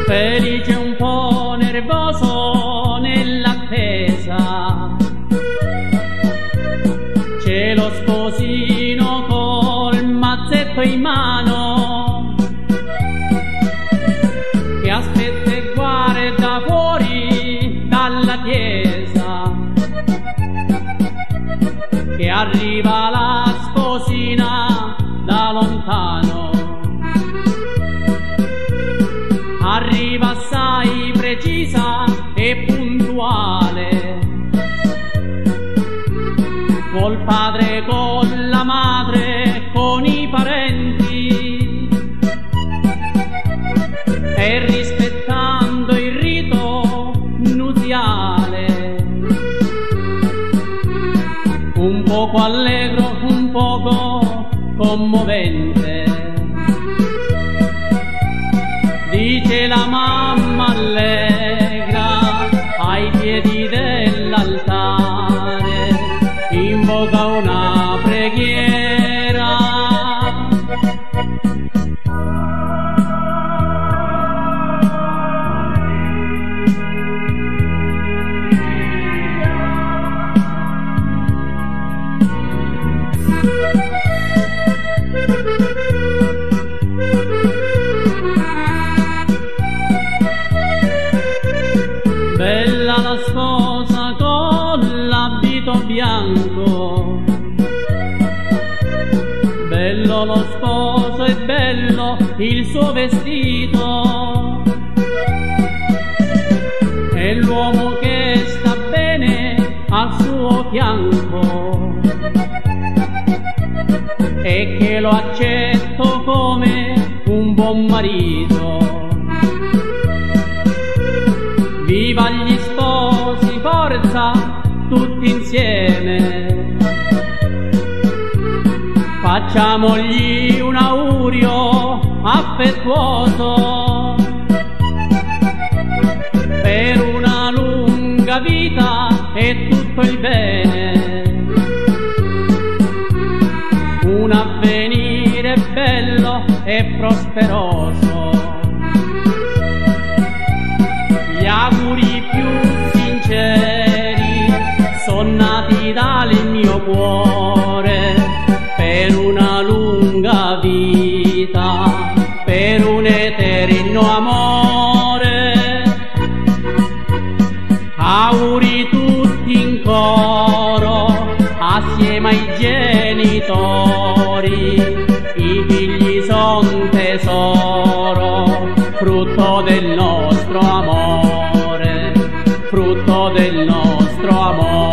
Felice un po' nervoso nell'attesa, c'è lo sposino col mazzetto in mano che aspetta e guarda fuori dalla chiesa, che arriva la sposina da lontano. Arriva assai precisa e puntuale, col padre, con la madre, con i parenti, e rispettando il rito nuziale, un poco allegro, un poco commovente. Dice la mamma allegra ai piedi dell'altare, invoca una preghiera. Bella la sposa con l'abito bianco, bello lo sposo e bello il suo vestito, e l'uomo che sta bene al suo fianco, e che lo accetto come un buon marito. Viva gli sposi, forza, tutti insieme, facciamogli un augurio affettuoso per una lunga vita e tutto il bene, un avvenire bello e prosperoso. Gli auguri più sinceri sono nati dal mio cuore, per una lunga vita, per un eterno amore. Auguri tutti in coro, assieme ai genitori, i figli son tesoro, frutto del nostro amore, frutto del nostro amore.